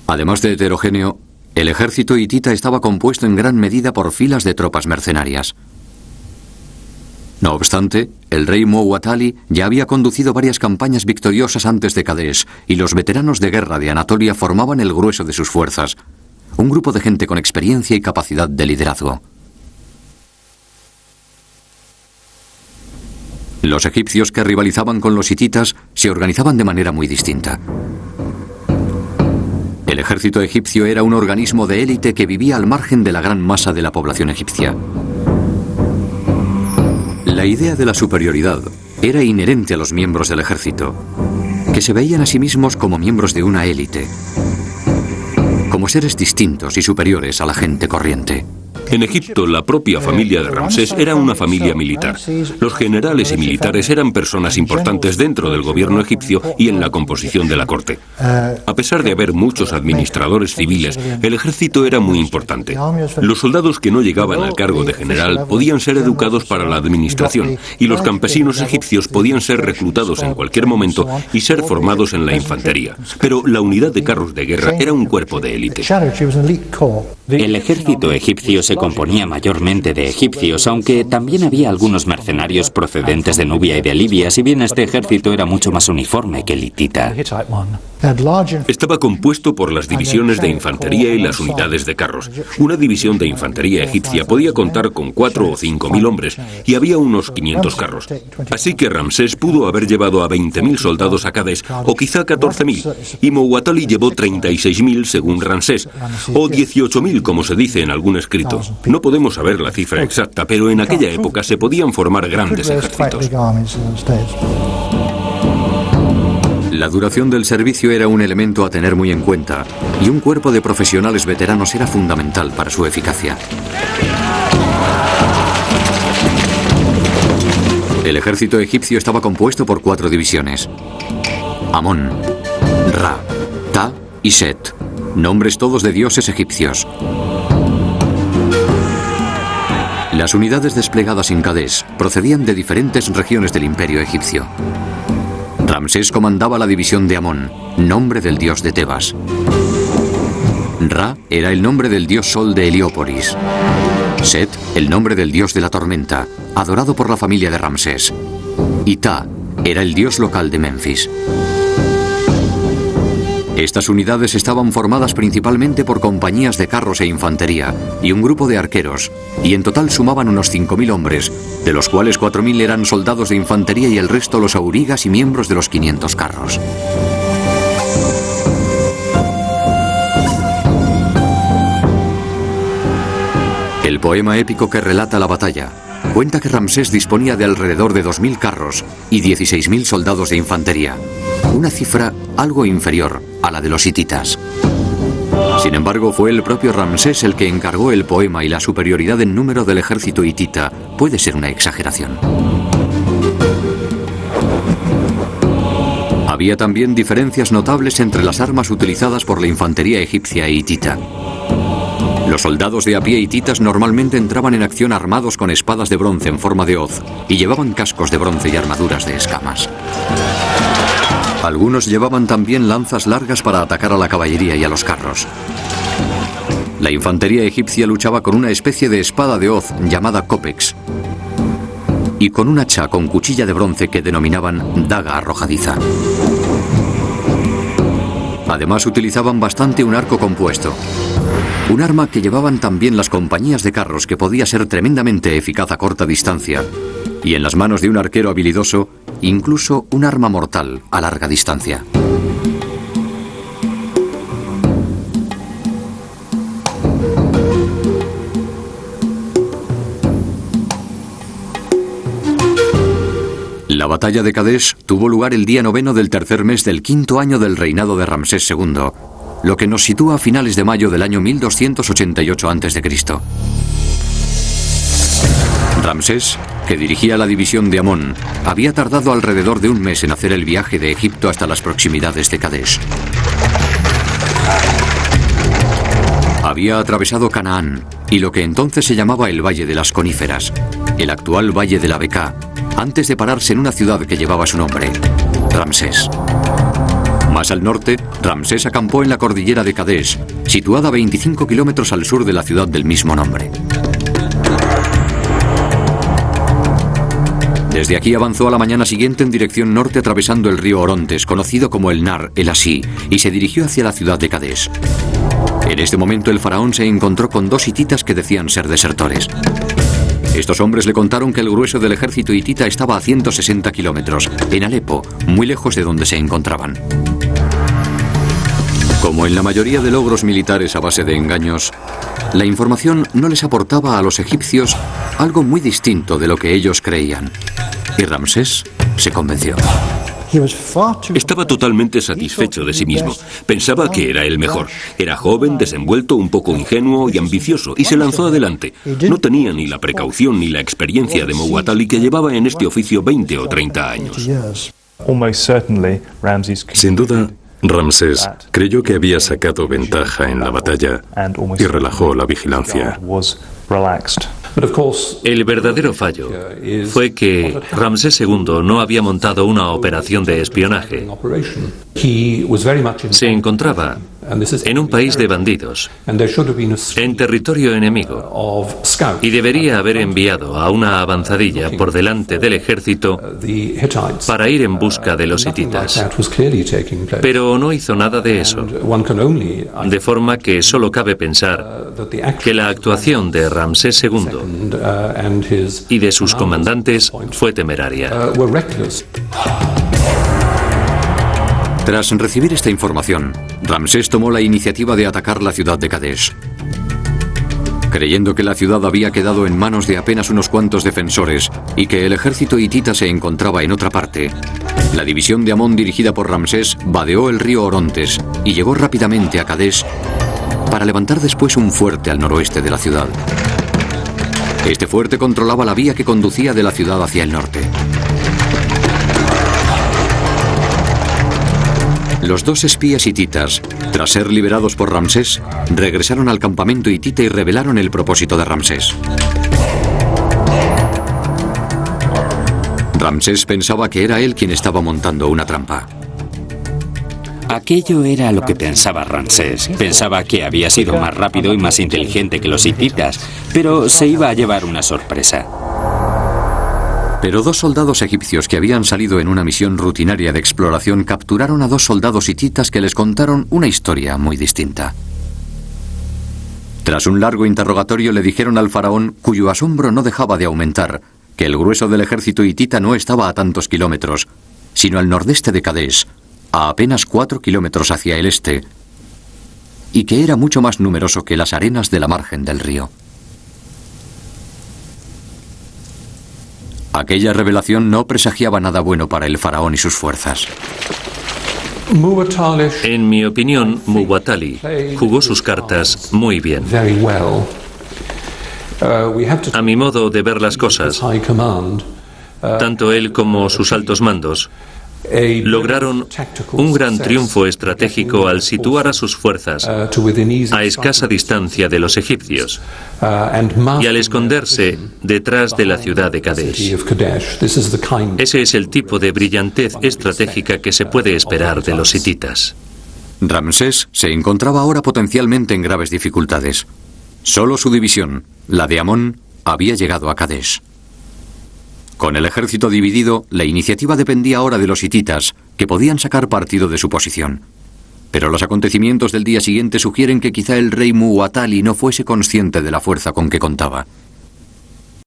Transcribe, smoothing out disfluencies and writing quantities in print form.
Además de heterogéneo, el ejército hitita estaba compuesto en gran medida por filas de tropas mercenarias. No obstante, el rey Muwatalli ya había conducido varias campañas victoriosas antes de Kadesh, y los veteranos de guerra de Anatolia formaban el grueso de sus fuerzas, un grupo de gente con experiencia y capacidad de liderazgo. Los egipcios que rivalizaban con los hititas se organizaban de manera muy distinta. El ejército egipcio era un organismo de élite que vivía al margen de la gran masa de la población egipcia. La idea de la superioridad era inherente a los miembros del ejército, que se veían a sí mismos como miembros de una élite, como seres distintos y superiores a la gente corriente. En Egipto, la propia familia de Ramsés era una familia militar. Los generales y militares eran personas importantes dentro del gobierno egipcio y en la composición de la corte. A pesar de haber muchos administradores civiles, el ejército era muy importante. Los soldados que no llegaban al cargo de general podían ser educados para la administración, y los campesinos egipcios podían ser reclutados en cualquier momento y ser formados en la infantería. Pero la unidad de carros de guerra era un cuerpo de élite. El ejército egipcio se componía mayormente de egipcios, aunque también había algunos mercenarios procedentes de Nubia y de Libia, si bien este ejército era mucho más uniforme que el hitita. Estaba compuesto por las divisiones de infantería y las unidades de carros. Una división de infantería egipcia podía contar con 4 o 5 mil hombres, y había unos 500 carros. Así que Ramsés pudo haber llevado a 20.000 soldados a Kadesh, o quizá 14.000, y Muwatalli llevó 36.000 según Ramsés, o 18.000 como se dice en algún escrito. No podemos saber la cifra exacta, pero en aquella época se podían formar grandes ejércitos. La duración del servicio era un elemento a tener muy en cuenta, y un cuerpo de profesionales veteranos era fundamental para su eficacia. El ejército egipcio estaba compuesto por 4 divisiones: Amón, Ra, Ta y Set, nombres todos de dioses egipcios. Las unidades desplegadas en Kadesh procedían de diferentes regiones del imperio egipcio. Ramsés comandaba la división de Amón, nombre del dios de Tebas. Ra era el nombre del dios Sol de Heliópolis. Set, el nombre del dios de la tormenta, adorado por la familia de Ramsés. Y Ta era el dios local de Menfis. Estas unidades estaban formadas principalmente por compañías de carros e infantería y un grupo de arqueros, y en total sumaban unos 5.000 hombres, de los cuales 4.000 eran soldados de infantería y el resto los aurigas y miembros de los 500 carros. El poema épico que relata la batalla cuenta que Ramsés disponía de alrededor de 2.000 carros y 16.000 soldados de infantería, una cifra algo inferior a la de los hititas. Sin embargo, fue el propio Ramsés el que encargó el poema, y la superioridad en número del ejército hitita puede ser una exageración. Había también diferencias notables entre las armas utilizadas por la infantería egipcia e hitita. Los soldados de a pie hititas normalmente entraban en acción armados con espadas de bronce en forma de hoz y llevaban cascos de bronce y armaduras de escamas. Algunos llevaban también lanzas largas para atacar a la caballería y a los carros. La infantería egipcia luchaba con una especie de espada de hoz llamada copex y con un hacha con cuchilla de bronce que denominaban daga arrojadiza. Además utilizaban bastante un arco compuesto, un arma que llevaban también las compañías de carros, que podía ser tremendamente eficaz a corta distancia, y en las manos de un arquero habilidoso, incluso un arma mortal a larga distancia. La batalla de Kadesh tuvo lugar el día 9 del tercer mes del 5º año del reinado de Ramsés II, lo que nos sitúa a finales de mayo del año 1288 a.C. Ramsés, que dirigía la división de Amón, había tardado alrededor de un mes en hacer el viaje de Egipto hasta las proximidades de Kadesh. Había atravesado Canaán y lo que entonces se llamaba el Valle de las Coníferas, el actual Valle de la Beká, antes de pararse en una ciudad que llevaba su nombre, Ramsés. Más al norte, Ramsés acampó en la cordillera de Kadesh, situada a 25 kilómetros al sur de la ciudad del mismo nombre. Desde aquí avanzó a la mañana siguiente en dirección norte atravesando el río Orontes, conocido como el Nar el Así, y se dirigió hacia la ciudad de Kadesh. En este momento el faraón se encontró con 2 hititas que decían ser desertores. Estos hombres le contaron que el grueso del ejército hitita estaba a 160 kilómetros, en Alepo, muy lejos de donde se encontraban. Como en la mayoría de logros militares a base de engaños, la información no les aportaba a los egipcios algo muy distinto de lo que ellos creían. Y Ramsés se convenció. Estaba totalmente satisfecho de sí mismo. Pensaba que era el mejor. Era joven, desenvuelto, un poco ingenuo y ambicioso, y se lanzó adelante. No tenía ni la precaución ni la experiencia de Muwatalli, que llevaba en este oficio 20 o 30 años. Sin duda, Ramsés creyó que había sacado ventaja en la batalla y relajó la vigilancia. El verdadero fallo fue que Ramsés II no había montado una operación de espionaje. Se encontraba en un país de bandidos, en territorio enemigo, y debería haber enviado a una avanzadilla por delante del ejército para ir en busca de los hititas. Pero no hizo nada de eso, de forma que solo cabe pensar que la actuación de Ramsés II y de sus comandantes fue temeraria. Tras recibir esta información, Ramsés tomó la iniciativa de atacar la ciudad de Kadesh. Creyendo que la ciudad había quedado en manos de apenas unos cuantos defensores y que el ejército hitita se encontraba en otra parte, la división de Amón dirigida por Ramsés vadeó el río Orontes y llegó rápidamente a Kadesh para levantar después un fuerte al noroeste de la ciudad. Este fuerte controlaba la vía que conducía de la ciudad hacia el norte. Los 2 espías hititas, tras ser liberados por Ramsés, regresaron al campamento hitita y revelaron el propósito de Ramsés. Ramsés pensaba que era él quien estaba montando una trampa. Aquello era lo que pensaba Ramsés. Pensaba que había sido más rápido y más inteligente que los hititas, pero se iba a llevar una sorpresa. Pero 2 soldados egipcios que habían salido en una misión rutinaria de exploración capturaron a 2 soldados hititas que les contaron una historia muy distinta. Tras un largo interrogatorio le dijeron al faraón, cuyo asombro no dejaba de aumentar, que el grueso del ejército hitita no estaba a tantos kilómetros, sino al nordeste de Kadesh, a apenas 4 kilómetros hacia el este, y que era mucho más numeroso que las arenas de la margen del río. Aquella revelación no presagiaba nada bueno para el faraón y sus fuerzas. En mi opinión, Muwatalli jugó sus cartas muy bien. A mi modo de ver las cosas, tanto él como sus altos mandos lograron un gran triunfo estratégico al situar a sus fuerzas a escasa distancia de los egipcios y al esconderse detrás de la ciudad de Kadesh. Ese es el tipo de brillantez estratégica que se puede esperar de los hititas. Ramsés se encontraba ahora potencialmente en graves dificultades. Solo su división, la de Amón, había llegado a Kadesh. Con el ejército dividido, la iniciativa dependía ahora de los hititas, que podían sacar partido de su posición. Pero los acontecimientos del día siguiente sugieren que quizá el rey Muwatalli no fuese consciente de la fuerza con que contaba.